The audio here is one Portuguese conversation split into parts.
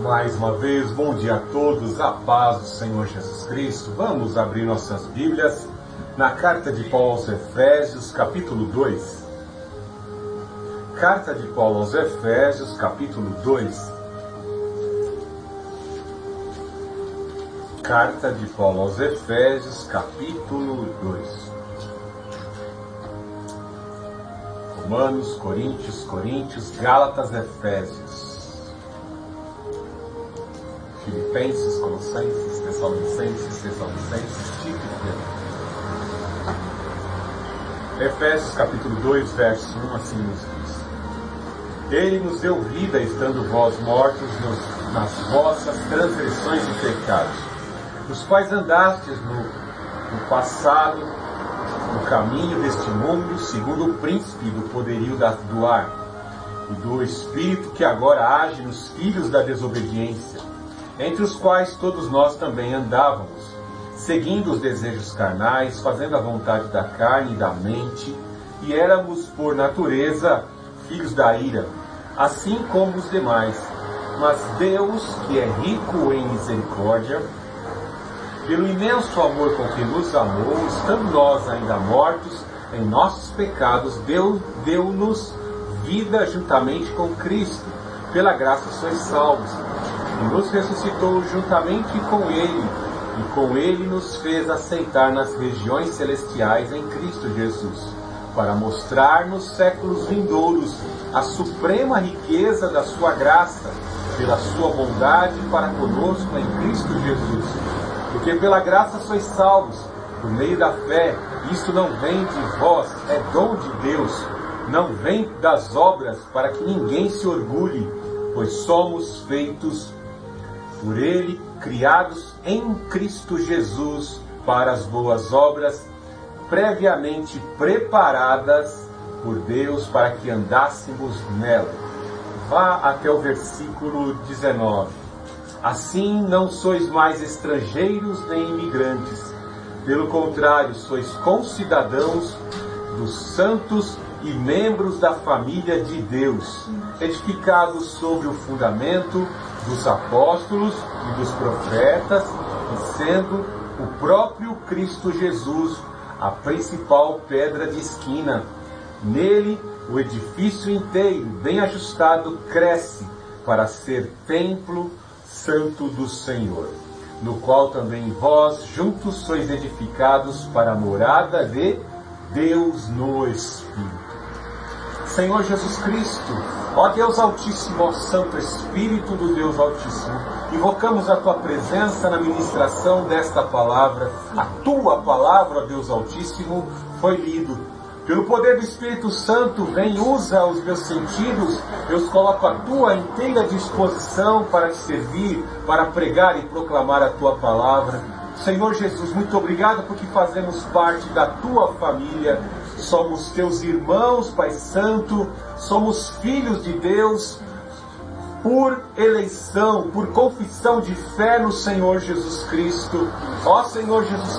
Mais uma vez, bom dia a todos, a paz do Senhor Jesus Cristo. Vamos abrir nossas Bíblias na carta de Paulo aos Efésios, capítulo 2. Carta de Paulo aos Efésios, capítulo 2. Carta de Paulo aos Efésios, capítulo 2. Romanos, Coríntios, Gálatas, Efésios. Filipenses, Colossenses, Tessalonicenses, Tito e Filemão. Efésios capítulo 2, verso 1, assim nos diz: Ele nos deu vida, estando vós mortos nas vossas transgressões e pecados, nos quais andastes no passado, no caminho deste mundo, segundo o príncipe do poderio do ar, e do espírito que agora age nos filhos da desobediência, entre os quais todos nós também andávamos, seguindo os desejos carnais, fazendo a vontade da carne e da mente, e éramos, por natureza, filhos da ira, assim como os demais. Mas Deus, que é rico em misericórdia, pelo imenso amor com que nos amou, estando nós ainda mortos em nossos pecados, deu-nos vida juntamente com Cristo. Pela graça sois salvos. E nos ressuscitou juntamente com Ele, e com Ele nos fez assentar nas regiões celestiais em Cristo Jesus, para mostrar nos séculos vindouros a suprema riqueza da sua graça, pela sua bondade para conosco em Cristo Jesus. Porque pela graça sois salvos, por meio da fé. Isto não vem de vós, é dom de Deus, não vem das obras, para que ninguém se orgulhe, pois somos feitos por Ele, criados em Cristo Jesus para as boas obras, previamente preparadas por Deus para que andássemos nela. Vá até o versículo 19. Assim não sois mais estrangeiros nem imigrantes, pelo contrário, sois concidadãos dos santos e membros da família de Deus, edificados sobre o fundamento dos apóstolos e dos profetas, e sendo o próprio Cristo Jesus a principal pedra de esquina. Nele o edifício inteiro, bem ajustado, cresce para ser templo santo do Senhor, no qual também vós juntos sois edificados para a morada de Deus no Espírito. Senhor Jesus Cristo, ó Deus Altíssimo, ó Santo Espírito do Deus Altíssimo, invocamos a Tua presença na ministração desta palavra. A Tua palavra, ó Deus Altíssimo, foi lido. Pelo poder do Espírito Santo, vem, usa os meus sentidos, eu os coloco à Tua inteira disposição para Te servir, para pregar e proclamar a Tua palavra. Senhor Jesus, muito obrigado porque fazemos parte da Tua família. Somos Teus irmãos, Pai Santo, somos filhos de Deus por eleição, por confissão de fé no Senhor Jesus Cristo. Ó Senhor Jesus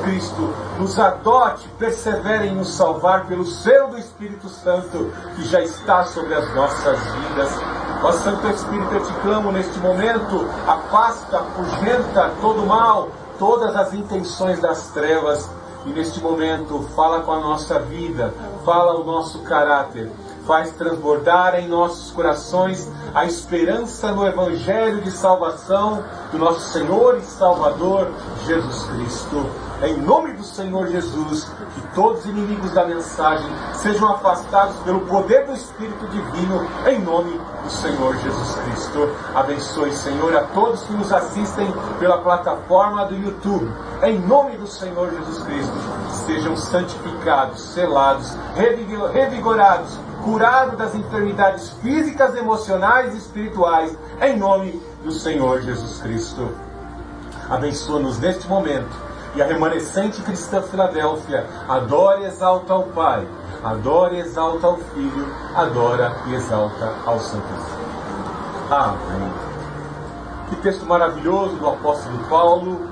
Cristo, nos adote, persevere em nos salvar pelo selo do Espírito Santo que já está sobre as nossas vidas. Ó Santo Espírito, eu Te clamo neste momento, afasta, afugenta todo o mal, todas as intenções das trevas. E neste momento, fala com a nossa vida, fala o nosso caráter, faz transbordar em nossos corações a esperança no Evangelho de salvação do nosso Senhor e Salvador Jesus Cristo. Em nome do Senhor Jesus, que todos os inimigos da mensagem sejam afastados pelo poder do Espírito Divino, em nome do Senhor Jesus Cristo. Abençoe, Senhor, a todos que nos assistem pela plataforma do YouTube. Em nome do Senhor Jesus Cristo, sejam santificados, selados, revigorados, curados das enfermidades físicas, emocionais e espirituais, em nome do Senhor Jesus Cristo. Abençoa-nos neste momento. E a remanescente cristã Filadélfia adora e exalta ao Pai, adora e exalta ao Filho, adora e exalta ao Santo Espírito. Amém. Que texto maravilhoso do apóstolo Paulo,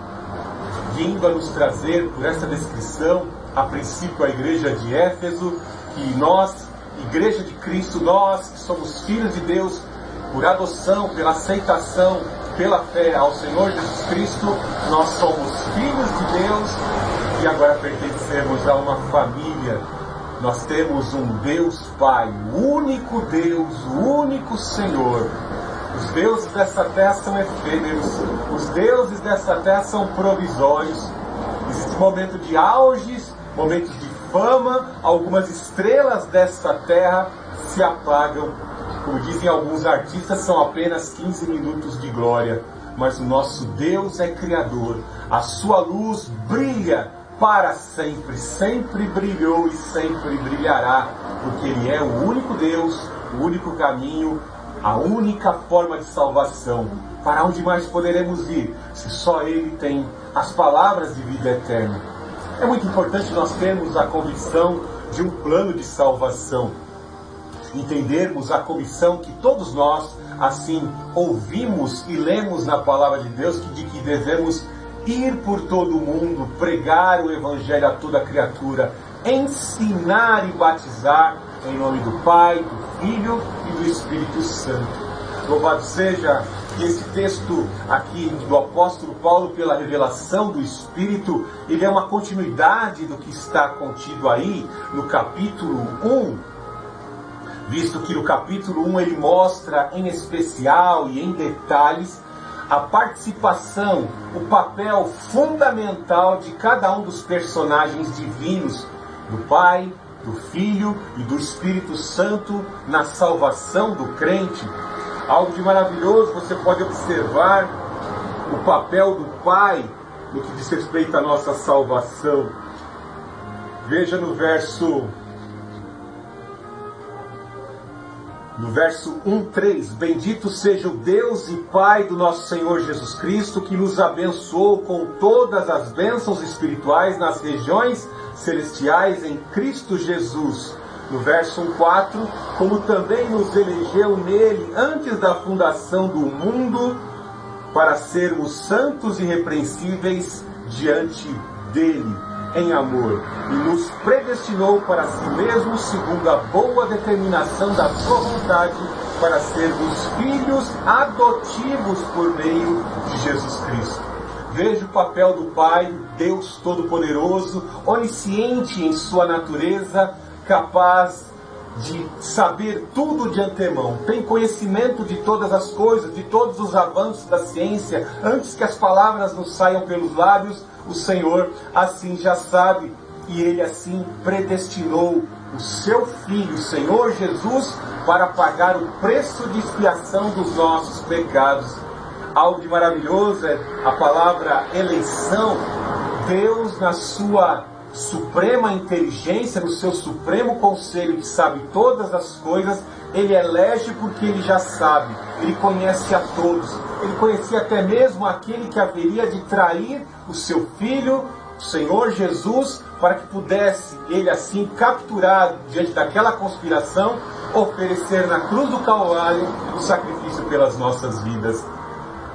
vindo a nos trazer por essa descrição, a princípio a igreja de Éfeso, que nós, igreja de Cristo, nós que somos filhos de Deus, por adoção, pela aceitação, pela fé ao Senhor Jesus Cristo, nós somos filhos de Deus e agora pertencemos a uma família. Nós temos um Deus Pai, o único Deus, o único Senhor. Os deuses dessa terra são efêmeros, os deuses dessa terra são provisórios. Existe momento de auges, momentos de fama, algumas estrelas dessa terra se apagam. Como dizem alguns artistas, são apenas 15 minutos de glória. Mas o nosso Deus é Criador, a sua luz brilha para sempre, sempre brilhou e sempre brilhará, porque Ele é o único Deus, o único caminho, a única forma de salvação. Para onde mais poderemos ir, se só Ele tem as palavras de vida eterna? É muito importante nós termos a convicção de um plano de salvação, entendermos a comissão que todos nós, assim, ouvimos e lemos na palavra de Deus, de que devemos ir por todo o mundo, pregar o Evangelho a toda criatura, ensinar e batizar em nome do Pai, do Filho e do Espírito Santo. Louvado seja esse texto aqui do apóstolo Paulo pela revelação do Espírito. Ele é uma continuidade do que está contido aí no capítulo 1, visto que no capítulo 1 ele mostra em especial e em detalhes a participação, o papel fundamental de cada um dos personagens divinos, do Pai, do Filho e do Espírito Santo na salvação do crente. Algo de maravilhoso, você pode observar o papel do Pai no que diz respeito à nossa salvação. Veja no verso 1:3, bendito seja o Deus e Pai do nosso Senhor Jesus Cristo, que nos abençoou com todas as bênçãos espirituais nas regiões celestiais em Cristo Jesus. No verso 1:4, como também nos elegeu nele antes da fundação do mundo, para sermos santos e irrepreensíveis diante dele, em amor, e nos predestinou para si mesmo, segundo a boa determinação da sua vontade, para sermos filhos adotivos por meio de Jesus Cristo. Veja o papel do Pai, Deus Todo-Poderoso, onisciente em sua natureza, capaz de saber tudo de antemão, tem conhecimento de todas as coisas, de todos os avanços da ciência, antes que as palavras nos saiam pelos lábios, o Senhor assim já sabe, e Ele assim predestinou o seu Filho, o Senhor Jesus, para pagar o preço de expiação dos nossos pecados. Algo de maravilhoso é a palavra eleição. Deus, na sua suprema inteligência, no seu supremo conselho que sabe todas as coisas, Ele elege porque Ele já sabe, Ele conhece a todos, Ele conhecia até mesmo aquele que haveria de trair o seu Filho, o Senhor Jesus, para que pudesse Ele assim, capturado diante daquela conspiração, oferecer na cruz do Calvário o sacrifício pelas nossas vidas.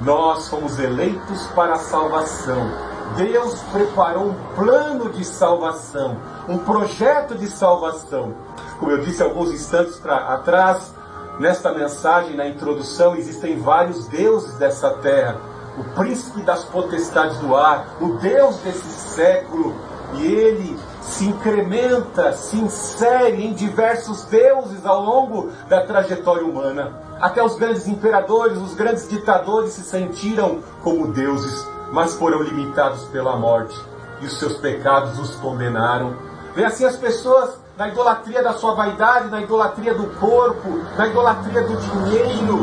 Nós fomos eleitos para a salvação. Deus preparou um plano de salvação, um projeto de salvação. Como eu disse alguns instantes atrás, nesta mensagem, na introdução, existem vários deuses dessa terra. O príncipe das potestades do ar, o Deus desse século, e ele se incrementa, se insere em diversos deuses ao longo da trajetória humana. Até os grandes imperadores, os grandes ditadores se sentiram como deuses, mas foram limitados pela morte, e os seus pecados os condenaram. Vê assim as pessoas na idolatria da sua vaidade, na idolatria do corpo, na idolatria do dinheiro.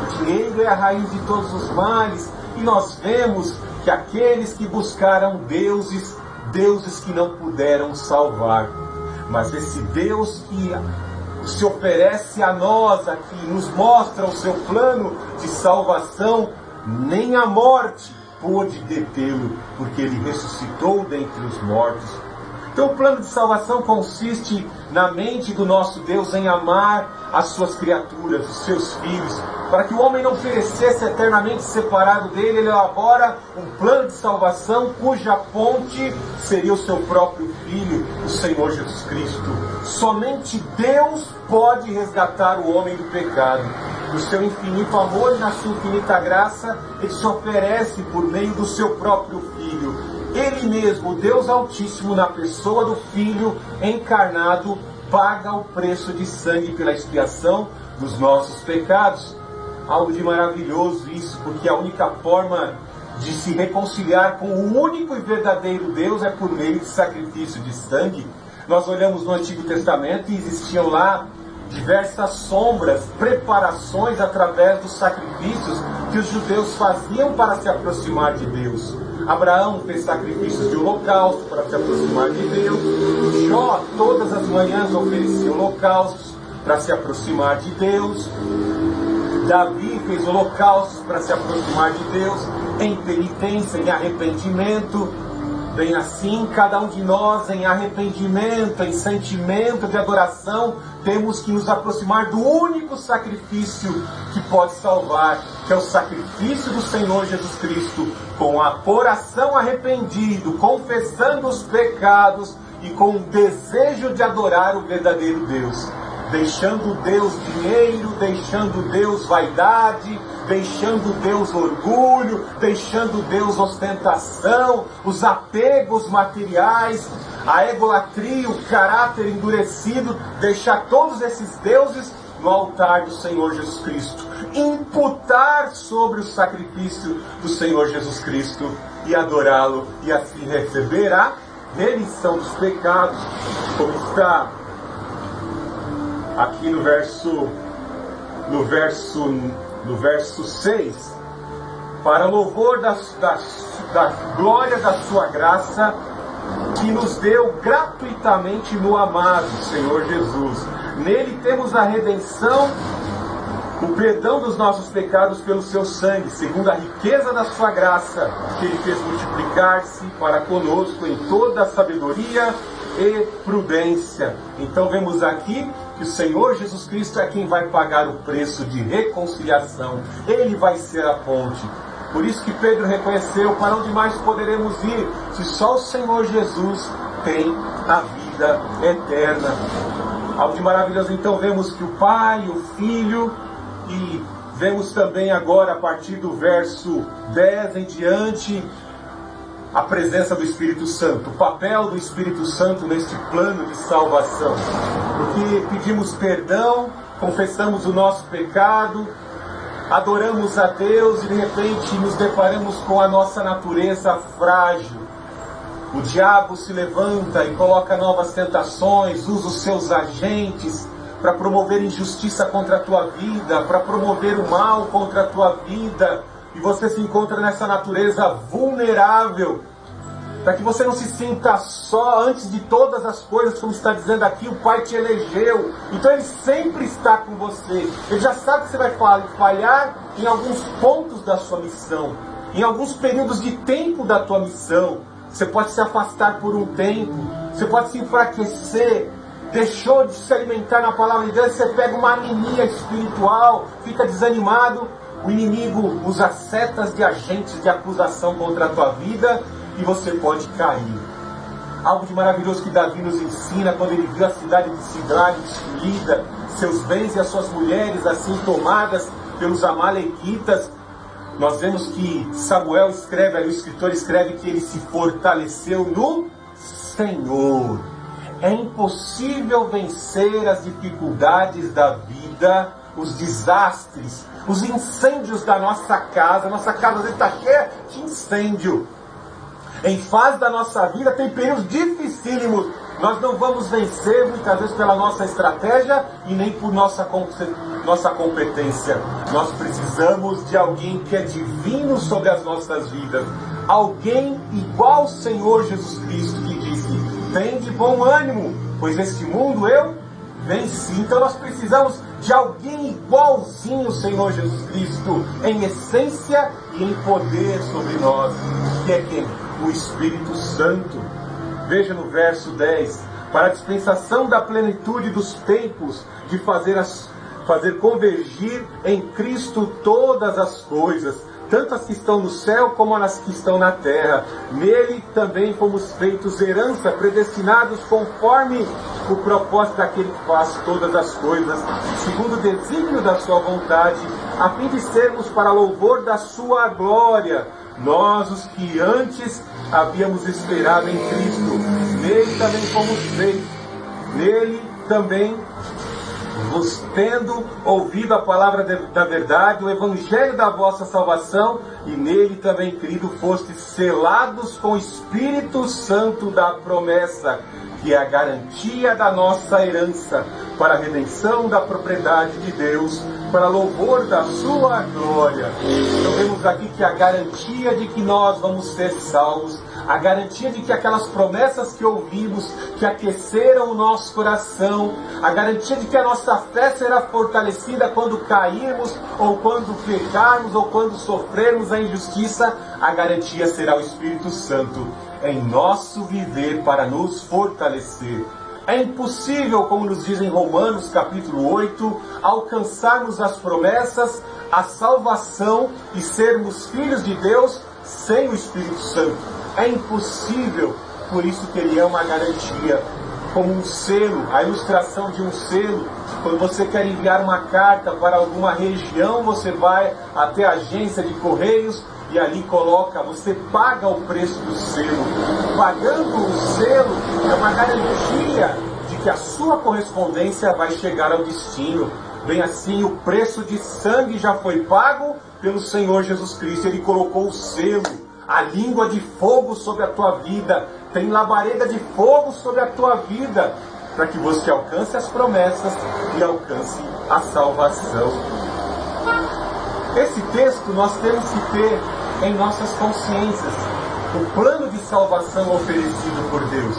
O dinheiro é a raiz de todos os males, e nós vemos que aqueles que buscaram deuses que não puderam salvar. Mas esse Deus que se oferece a nós aqui, nos mostra o seu plano de salvação, nem a morte pôde detê-lo, porque ele ressuscitou dentre os mortos. Então o plano de salvação consiste na mente do nosso Deus em amar as suas criaturas, os seus filhos, para que o homem não perecesse eternamente separado dele. Ele elabora um plano de salvação cuja ponte seria o seu próprio Filho, o Senhor Jesus Cristo. Somente Deus pode resgatar o homem do pecado. do seu infinito amor e na sua infinita graça, Ele se oferece por meio do seu próprio Filho. Ele mesmo, o Deus Altíssimo, na pessoa do Filho encarnado, paga o preço de sangue pela expiação dos nossos pecados. Algo de maravilhoso isso, porque a única forma de se reconciliar com o único e verdadeiro Deus é por meio de sacrifício de sangue. Nós olhamos no Antigo Testamento e existiam lá diversas sombras, preparações através dos sacrifícios que os judeus faziam para se aproximar de Deus. Abraão fez sacrifícios de holocausto para se aproximar de Deus. Jó todas as manhãs oferecia holocaustos para se aproximar de Deus. Davi fez holocaustos para se aproximar de Deus, em penitência, em arrependimento. Bem assim, cada um de nós, em arrependimento, em sentimento de adoração, temos que nos aproximar do único sacrifício que pode salvar, que é o sacrifício do Senhor Jesus Cristo, com a coração arrependido, confessando os pecados e com o desejo de adorar o verdadeiro Deus. Deixando Deus dinheiro, deixando Deus vaidade, deixando Deus orgulho, deixando Deus ostentação, os apegos materiais, a egolatria, o caráter endurecido, deixar todos esses deuses no altar do Senhor Jesus Cristo, imputar sobre o sacrifício do Senhor Jesus Cristo e adorá-lo, e assim receber a remissão dos pecados, como está aqui no verso 6, para louvor da glória da sua graça, que nos deu gratuitamente no amado Senhor Jesus. Nele temos a redenção, o perdão dos nossos pecados pelo seu sangue, segundo a riqueza da sua graça, que Ele fez multiplicar-se para conosco em toda a sabedoria e prudência. Então vemos aqui que o Senhor Jesus Cristo é quem vai pagar o preço de reconciliação. Ele vai ser a ponte. Por isso que Pedro reconheceu: para onde mais poderemos ir, se só o Senhor Jesus tem a vida eterna. Algo de maravilhoso. Então vemos que o Pai, o Filho, e vemos também agora a partir do verso 10 em diante, a presença do Espírito Santo, o papel do Espírito Santo neste plano de salvação. Porque pedimos perdão, confessamos o nosso pecado, adoramos a Deus e de repente nos deparamos com a nossa natureza frágil. O diabo se levanta e coloca novas tentações, usa os seus agentes para promover injustiça contra a tua vida, para promover o mal contra a tua vida. E você se encontra nessa natureza vulnerável, para que você não se sinta só. Antes de todas as coisas, como está dizendo aqui, o Pai te elegeu, então Ele sempre está com você. Ele já sabe que você vai falhar em alguns pontos da sua missão, em alguns períodos de tempo da tua missão. Você pode se afastar por um tempo, você pode se enfraquecer, deixou de se alimentar na palavra de Deus, você pega uma anemia espiritual, fica desanimado. O inimigo usa setas de agentes de acusação contra a tua vida e você pode cair. Algo de maravilhoso que Davi nos ensina quando ele viu a cidade de Siclag destruída, seus bens e as suas mulheres assim tomadas pelos amalequitas. Nós vemos que Samuel escreve, ali o escritor escreve que ele se fortaleceu no Senhor. É impossível vencer as dificuldades da vida, os desastres, os incêndios da nossa casa. Nossa casa às vezes está cheia de incêndio. Em fase da nossa vida tem períodos dificílimos. Nós não vamos vencer muitas vezes pela nossa estratégia e nem por nossa competência. Nós precisamos de alguém que é divino sobre as nossas vidas. Alguém igual ao Senhor Jesus Cristo, que disse: tem de bom ânimo, pois este mundo eu venci. Então nós precisamos de alguém igualzinho ao Senhor Jesus Cristo, em essência e em poder sobre nós, que é quem? O Espírito Santo. Veja no verso 10: para a dispensação da plenitude dos tempos, de fazer convergir em Cristo todas as coisas, tanto as que estão no céu como as que estão na terra. Nele também fomos feitos herança, predestinados conforme o propósito daquele que faz todas as coisas, segundo o desígnio da sua vontade, a fim de sermos para louvor da sua glória, nós os que antes havíamos esperado em Cristo. Nele também fomos feitos, nele também, vos tendo ouvido a palavra da verdade, o evangelho da vossa salvação, e nele também, querido, fostes selados com o Espírito Santo da promessa, que é a garantia da nossa herança, para a redenção da propriedade de Deus, para louvor da sua glória. Então vemos aqui que a garantia de que nós vamos ser salvos, a garantia de que aquelas promessas que ouvimos, que aqueceram o nosso coração, a garantia de que a nossa fé será fortalecida quando cairmos, ou quando pecarmos, ou quando sofrermos a injustiça, a garantia será o Espírito Santo em nosso viver para nos fortalecer. É impossível, como nos diz em Romanos capítulo 8, alcançarmos as promessas, a salvação e sermos filhos de Deus sem o Espírito Santo. É impossível, por isso que ele é uma garantia, como um selo, a ilustração de um selo. Quando você quer enviar uma carta para alguma região, você vai até a agência de correios e ali coloca, você paga o preço do selo. Pagando o selo é uma garantia de que a sua correspondência vai chegar ao destino. Bem assim, o preço de sangue já foi pago pelo Senhor Jesus Cristo. Ele colocou o selo, a língua de fogo sobre a tua vida, tem labareda de fogo sobre a tua vida, para que você alcance as promessas e alcance a salvação. Esse texto nós temos que ter em nossas consciências, o plano de salvação oferecido por Deus,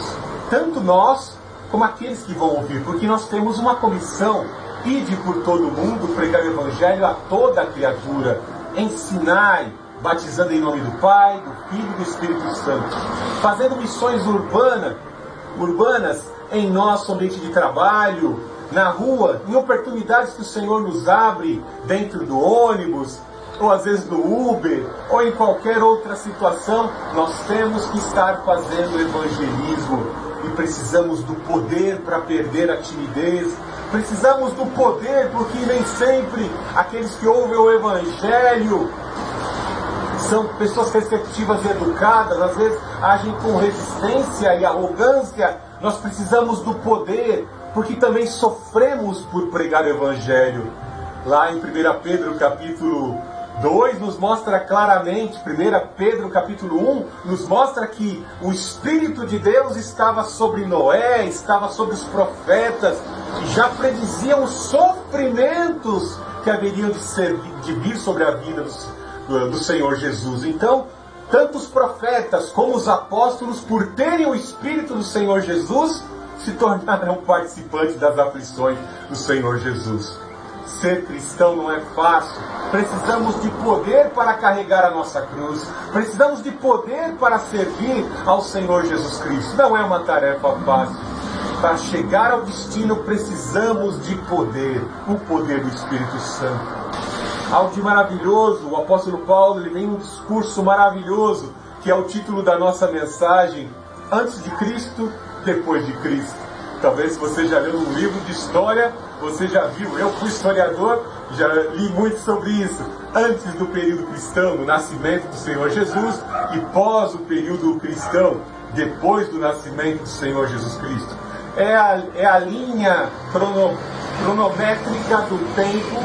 tanto nós como aqueles que vão ouvir, porque nós temos uma comissão: ide por todo o mundo, pregar o Evangelho a toda a criatura, ensinai, batizando em nome do Pai, do Filho e do Espírito Santo, fazendo missões urbanas em nosso ambiente de trabalho, na rua, em oportunidades que o Senhor nos abre, dentro do ônibus, ou às vezes no Uber, ou em qualquer outra situação. Nós temos que estar fazendo evangelismo, e precisamos do poder para perder a timidez. Precisamos do poder, porque nem sempre aqueles que ouvem o Evangelho são pessoas receptivas e educadas, às vezes agem com resistência e arrogância. Nós precisamos do poder, porque também sofremos por pregar o Evangelho. Lá em 1 Pedro capítulo 2 nos mostra claramente, 1 Pedro capítulo 1 nos mostra que o Espírito de Deus estava sobre Noé, estava sobre os profetas, e já prediziam os sofrimentos que haveriam de vir sobre a vida do Senhor Jesus. Então, tanto os profetas como os apóstolos, por terem o Espírito do Senhor Jesus, se tornaram participantes das aflições do Senhor Jesus. Ser cristão não é fácil. Precisamos de poder para carregar a nossa cruz. Precisamos de poder para servir ao Senhor Jesus Cristo. Não é uma tarefa fácil. Para chegar ao destino precisamos de poder, o poder do Espírito Santo. Algo de maravilhoso, o apóstolo Paulo ele vem um discurso maravilhoso, que é o título da nossa mensagem: antes de Cristo, depois de Cristo. Talvez se você já leu um livro de história, você já viu. Eu fui historiador, já li muito sobre isso. Antes do período cristão, no nascimento do Senhor Jesus, e pós o período cristão, depois do nascimento do Senhor Jesus Cristo. É a linha cronométrica do tempo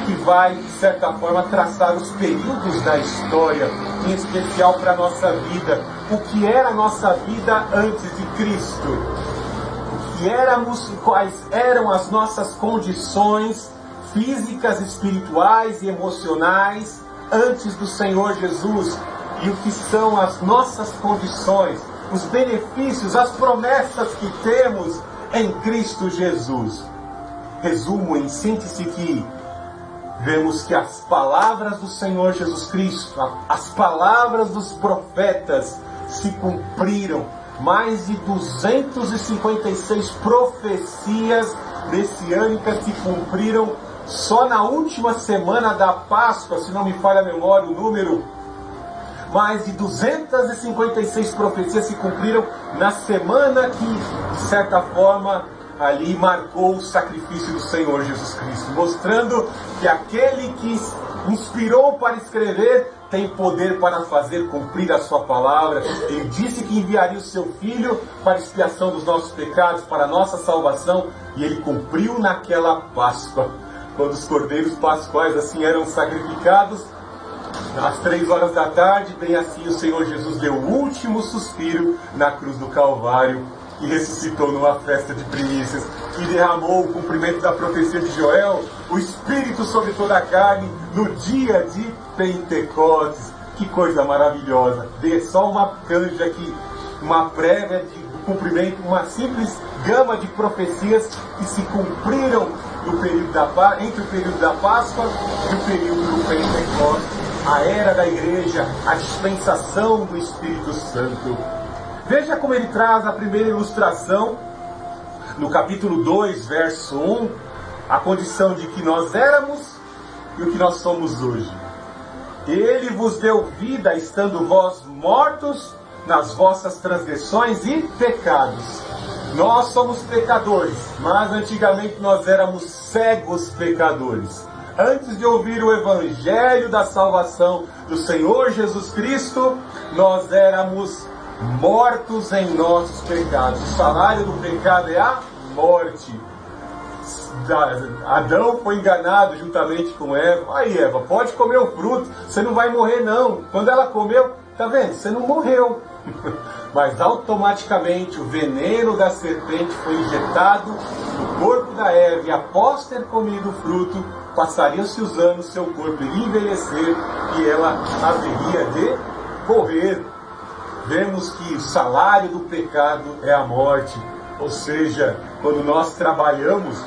que vai, de certa forma, traçar os períodos da história, em especial para a nossa vida. O que era a nossa vida antes de Cristo? O que éramos e quais eram as nossas condições físicas, espirituais e emocionais antes do Senhor Jesus? E o que são as nossas condições, os benefícios, as promessas que temos em Cristo Jesus? Resumo em síntese que vemos que as palavras do Senhor Jesus Cristo, as palavras dos profetas se cumpriram. Mais de 256 profecias messiânicas se cumpriram só na última semana da Páscoa, se não me falha a memória o número. Mais de 256 profecias se cumpriram na semana que, de certa forma, ali marcou o sacrifício do Senhor Jesus Cristo, mostrando que aquele que inspirou para escrever tem poder para fazer cumprir a sua palavra. Ele disse que enviaria o seu Filho para expiação dos nossos pecados, para a nossa salvação, e ele cumpriu naquela Páscoa, quando os cordeiros pascuais assim eram sacrificados. Às 3 horas da tarde, bem assim, o Senhor Jesus deu o último suspiro na cruz do Calvário e ressuscitou numa festa de primícias e derramou o cumprimento da profecia de Joel, o Espírito sobre toda a carne, no dia de Pentecostes. Que coisa maravilhosa! Dê só uma canja aqui, uma prévia do cumprimento, uma simples gama de profecias que se cumpriram no período entre o período da Páscoa e o período do Pentecostes, a era da igreja, a dispensação do Espírito Santo. Veja como ele traz a primeira ilustração, no capítulo 2, verso 1, a condição de que nós éramos e o que nós somos hoje. Ele vos deu vida, estando vós mortos nas vossas transgressões e pecados. Nós somos pecadores, mas antigamente nós éramos cegos pecadores. Antes de ouvir o Evangelho da salvação do Senhor Jesus Cristo, nós éramos mortos em nossos pecados. O salário do pecado é a morte. Adão foi enganado juntamente com Eva. Aí, Eva, pode comer o fruto, você não vai morrer não. Quando ela comeu, tá vendo? Você não morreu. Mas automaticamente o veneno da serpente foi injetado no corpo da Eva, e após ter comido o fruto, passariam-se os anos, seu corpo iria envelhecer e ela haveria de morrer. Vemos que o salário do pecado é a morte. Ou seja, quando nós trabalhamos,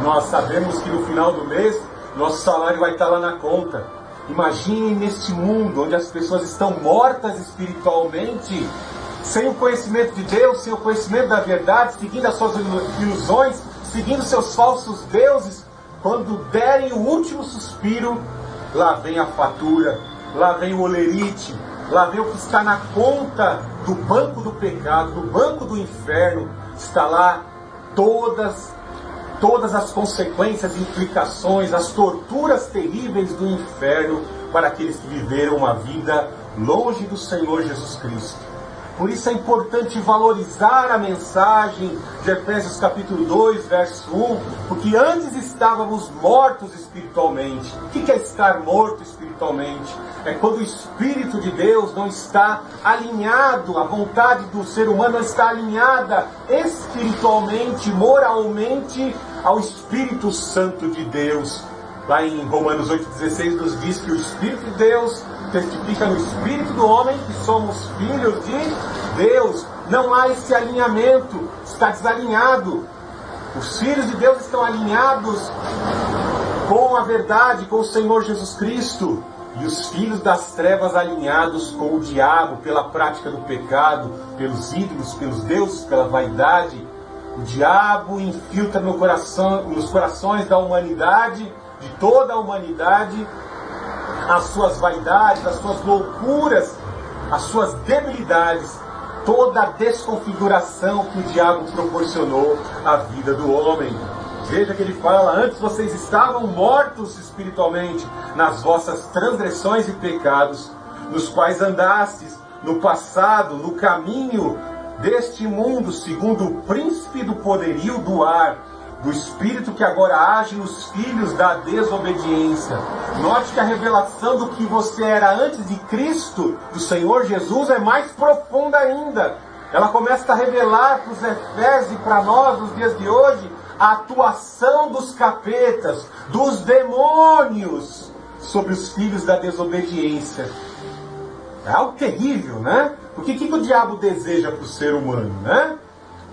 nós sabemos que no final do mês, nosso salário vai estar lá na conta. Imaginem neste mundo, onde as pessoas estão mortas espiritualmente, sem o conhecimento de Deus, sem o conhecimento da verdade, seguindo as suas ilusões, seguindo seus falsos deuses. Quando derem o último suspiro, lá vem a fatura, lá vem o olerite, lá vem o que está na conta do banco do pecado, do banco do inferno. Está lá todas as consequências, implicações, as torturas terríveis do inferno para aqueles que viveram uma vida longe do Senhor Jesus Cristo. Por isso é importante valorizar a mensagem de Efésios capítulo 2, verso 1, porque antes estávamos mortos espiritualmente. O que é estar morto espiritualmente? É quando o Espírito de Deus não está alinhado, a vontade do ser humano não está alinhada espiritualmente, moralmente, ao Espírito Santo de Deus. Lá em Romanos 8,16 nos diz que o Espírito de Deus testifica no Espírito do homem que somos filhos de Deus. Não há esse alinhamento, está desalinhado. Os filhos de Deus estão alinhados com a verdade, com o Senhor Jesus Cristo. E os filhos das trevas alinhados com o diabo, pela prática do pecado, pelos ídolos, pelos deuses, pela vaidade. O diabo infiltra nos corações da humanidade, de toda a humanidade, as suas vaidades, as suas loucuras, as suas debilidades, toda a desconfiguração que o diabo proporcionou à vida do homem. Veja que ele fala: antes vocês estavam mortos espiritualmente nas vossas transgressões e pecados, nos quais andastes no passado, no caminho deste mundo, segundo o príncipe do poderio do ar, do espírito que agora age nos filhos da desobediência. Note que a revelação do que você era antes de Cristo, do Senhor Jesus, é mais profunda ainda. Ela começa a revelar para os Efésios e para nós, nos dias de hoje, a atuação dos capetas, dos demônios, sobre os filhos da desobediência. É algo terrível, né? Porque o que o diabo deseja para o ser humano, né?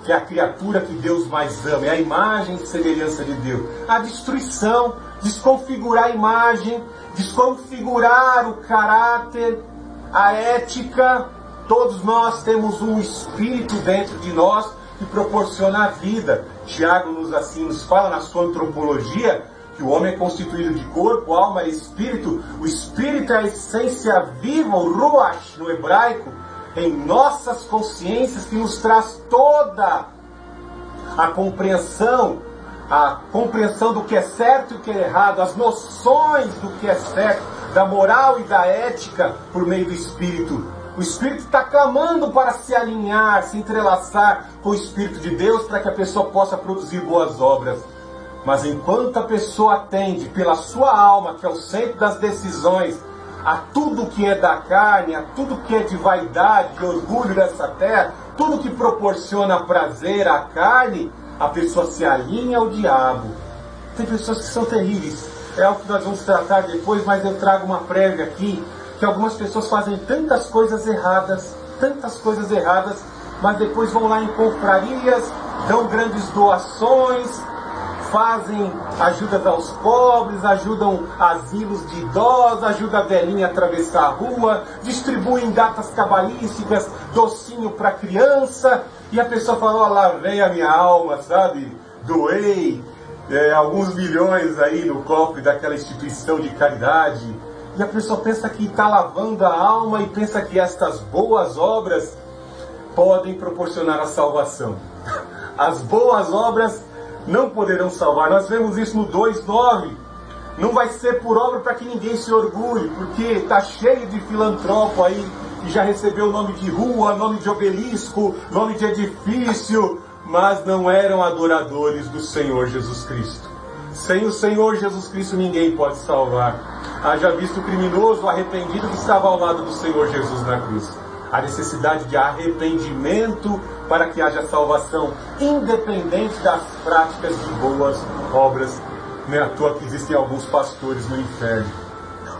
Que é a criatura que Deus mais ama, é a imagem e semelhança de Deus. A destruição, desconfigurar a imagem, desconfigurar o caráter, a ética. Todos nós temos um espírito dentro de nós que proporciona a vida. Tiago nos fala na sua antropologia que o homem é constituído de corpo, alma e espírito. O espírito é a essência viva, o ruach no hebraico, em nossas consciências, que nos traz toda a compreensão do que é certo e o que é errado, as noções do que é certo, da moral e da ética por meio do Espírito. O Espírito está clamando para se alinhar, se entrelaçar com o Espírito de Deus para que a pessoa possa produzir boas obras. Mas enquanto a pessoa atende pela sua alma, que é o centro das decisões, a tudo que é da carne, a tudo que é de vaidade, de orgulho dessa terra, tudo que proporciona prazer à carne, a pessoa se alinha ao diabo. Tem pessoas que são terríveis. É algo que nós vamos tratar depois, mas eu trago uma prévia aqui, que algumas pessoas fazem tantas coisas erradas, mas depois vão lá em confrarias, dão grandes doações, fazem ajudas aos pobres, ajudam asilos de idosos, ajudam a velhinha a atravessar a rua, distribuem datas cabalísticas, docinho para criança, e a pessoa fala, ó, lavei a minha alma, sabe? Doei alguns milhões aí no cofre daquela instituição de caridade. E a pessoa pensa que está lavando a alma e pensa que estas boas obras podem proporcionar a salvação. As boas obras não poderão salvar. Nós vemos isso no 2:9. Não vai ser por obra para que ninguém se orgulhe, porque está cheio de filantropo aí, que já recebeu o nome de rua, nome de obelisco, nome de edifício, mas não eram adoradores do Senhor Jesus Cristo. Sem o Senhor Jesus Cristo ninguém pode salvar. Haja visto o criminoso arrependido que estava ao lado do Senhor Jesus na cruz. A necessidade de arrependimento para que haja salvação, independente das práticas de boas obras. Não é à toa que existem alguns pastores no inferno,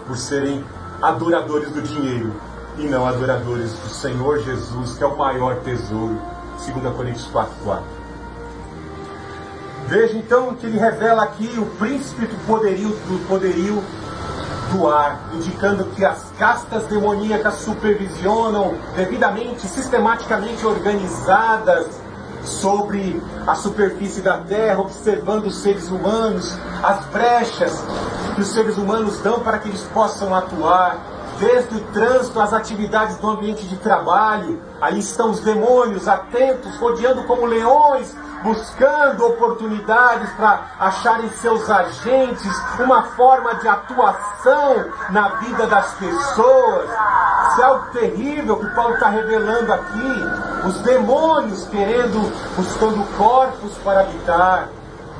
por serem adoradores do dinheiro e não adoradores do Senhor Jesus, que é o maior tesouro, 2 Coríntios 4:4. Veja então que ele revela aqui o príncipe do poderio do ar, indicando que as castas demoníacas supervisionam devidamente, sistematicamente organizadas sobre a superfície da terra, observando os seres humanos, as brechas que os seres humanos dão para que eles possam atuar, desde o trânsito às atividades do ambiente de trabalho. Ali estão os demônios atentos, rodeando como leões, buscando oportunidades para acharem seus agentes, uma forma de atuação na vida das pessoas. Isso é algo terrível que Paulo está revelando aqui. Os demônios buscando corpos para habitar,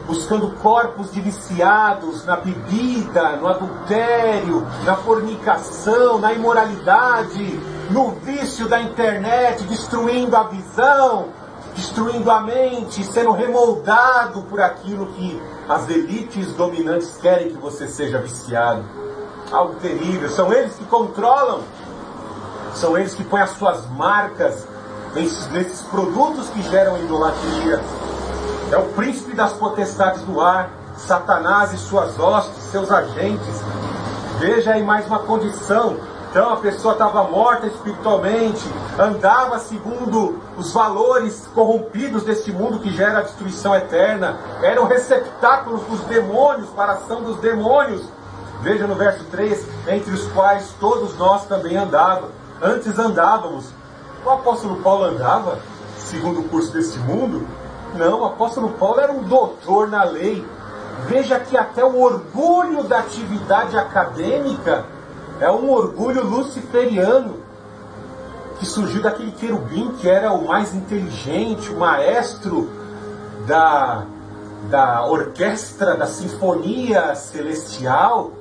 buscando corpos de viciados na bebida, no adultério, na fornicação, na imoralidade, no vício da internet, destruindo a visão, destruindo a mente, sendo remoldado por aquilo que as elites dominantes querem que você seja viciado. Algo terrível. São eles que controlam, são eles que põem as suas marcas nesses produtos que geram idolatria. É o príncipe das potestades do ar, Satanás e suas hostes, seus agentes. Veja aí mais uma condição. Então a pessoa estava morta espiritualmente, andava segundo os valores corrompidos deste mundo que gera a destruição eterna, eram receptáculos dos demônios, para a ação dos demônios. Veja no verso 3, entre os quais todos nós também andávamos. Antes andávamos. O apóstolo Paulo andava segundo o curso deste mundo? Não, o apóstolo Paulo era um doutor na lei. Veja que até o orgulho da atividade acadêmica é um orgulho luciferiano, que surgiu daquele querubim que era o mais inteligente, o maestro da orquestra, da sinfonia celestial.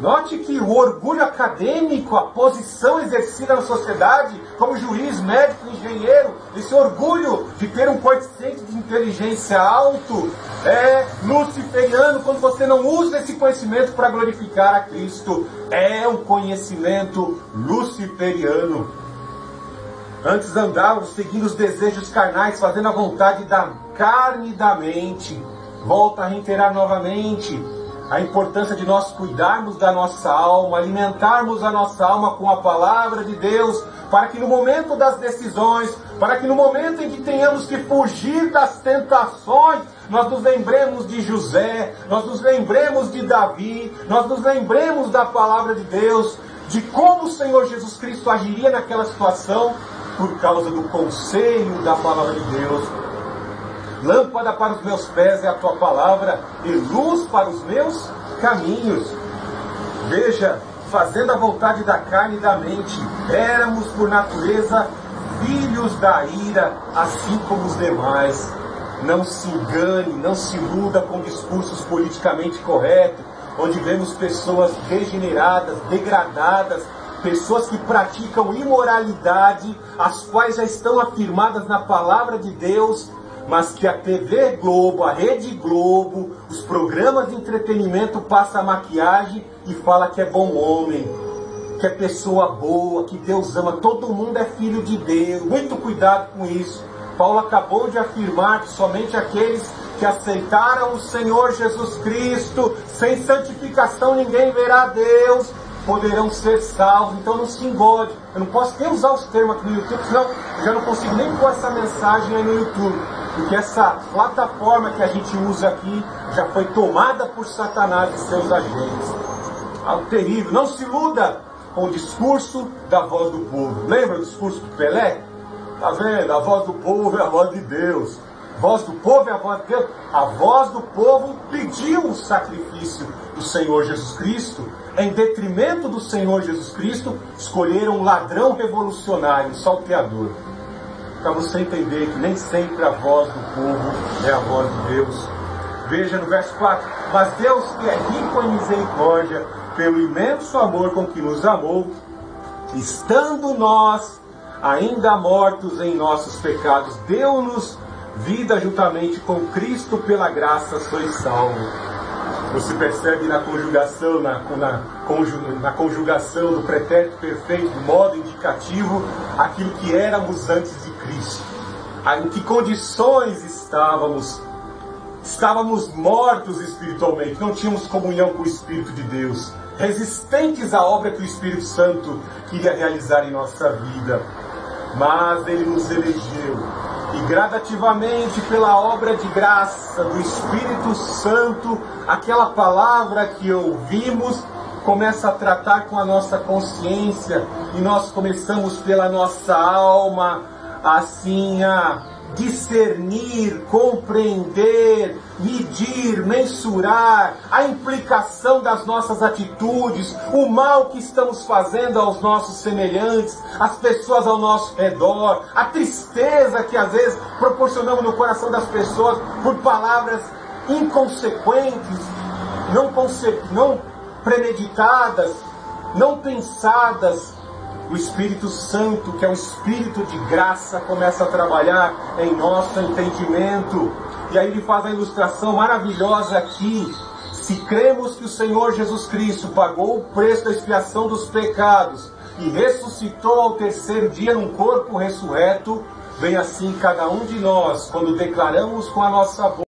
Note que o orgulho acadêmico, a posição exercida na sociedade, como juiz, médico, engenheiro, esse orgulho de ter um coeficiente de inteligência alto, é luciferiano quando você não usa esse conhecimento para glorificar a Cristo. É um conhecimento luciferiano. Antes andávamos seguindo os desejos carnais, fazendo a vontade da carne e da mente. Volta a reiterar novamente a importância de nós cuidarmos da nossa alma, alimentarmos a nossa alma com a palavra de Deus, para que no momento das decisões, para que no momento em que tenhamos que fugir das tentações, nós nos lembremos de José, nós nos lembremos de Davi, nós nos lembremos da palavra de Deus, de como o Senhor Jesus Cristo agiria naquela situação, por causa do conselho da palavra de Deus. Lâmpada para os meus pés é a tua palavra e luz para os meus caminhos. Veja, fazendo a vontade da carne e da mente, éramos por natureza filhos da ira, assim como os demais. Não se engane, não se iluda com discursos politicamente corretos, onde vemos pessoas degeneradas, degradadas, pessoas que praticam imoralidade, as quais já estão afirmadas na palavra de Deus, mas que a TV Globo, a Rede Globo, os programas de entretenimento passam a maquiagem e fala que é bom homem, que é pessoa boa, que Deus ama, todo mundo é filho de Deus. Muito cuidado com isso. Paulo acabou de afirmar que somente aqueles que aceitaram o Senhor Jesus Cristo, sem santificação ninguém verá Deus, poderão ser salvos. Então não se engode. Eu não posso nem usar os termos aqui no YouTube, senão eu já não consigo nem pôr essa mensagem aí no YouTube, porque essa plataforma que a gente usa aqui já foi tomada por Satanás e seus agentes. Algo terrível. Não se iluda com o discurso da voz do povo. Lembra do discurso do Pelé? Está vendo? A voz do povo é a voz de Deus. A voz do povo é a voz de Deus. A voz do povo pediu o sacrifício do Senhor Jesus Cristo. Em detrimento do Senhor Jesus Cristo, escolheram um ladrão revolucionário, um salteador. Para você entender que nem sempre a voz do povo é a voz de Deus. Veja no verso 4. Mas Deus, que é rico em misericórdia, pelo imenso amor com que nos amou, estando nós ainda mortos em nossos pecados, deu-nos vida juntamente com Cristo, pela graça sois salvos. Você percebe na conjugação, na conjugação do pretérito perfeito, do modo indicativo, aquilo que éramos antes de Cristo. Em que condições estávamos? Estávamos mortos espiritualmente, não tínhamos comunhão com o Espírito de Deus, resistentes à obra que o Espírito Santo queria realizar em nossa vida. Mas Ele nos elegeu, e gradativamente, pela obra de graça do Espírito Santo, aquela palavra que ouvimos começa a tratar com a nossa consciência, e nós começamos pela nossa alma, assim, a discernir, compreender, medir, mensurar a implicação das nossas atitudes, o mal que estamos fazendo aos nossos semelhantes, às pessoas ao nosso redor, a tristeza que às vezes proporcionamos no coração das pessoas por palavras inconsequentes, não premeditadas, não pensadas. O Espírito Santo, que é um Espírito de graça, começa a trabalhar em nosso entendimento. E aí ele faz a ilustração maravilhosa aqui. Se cremos que o Senhor Jesus Cristo pagou o preço da expiação dos pecados e ressuscitou ao terceiro dia num corpo ressurreto, bem assim cada um de nós, quando declaramos com a nossa boca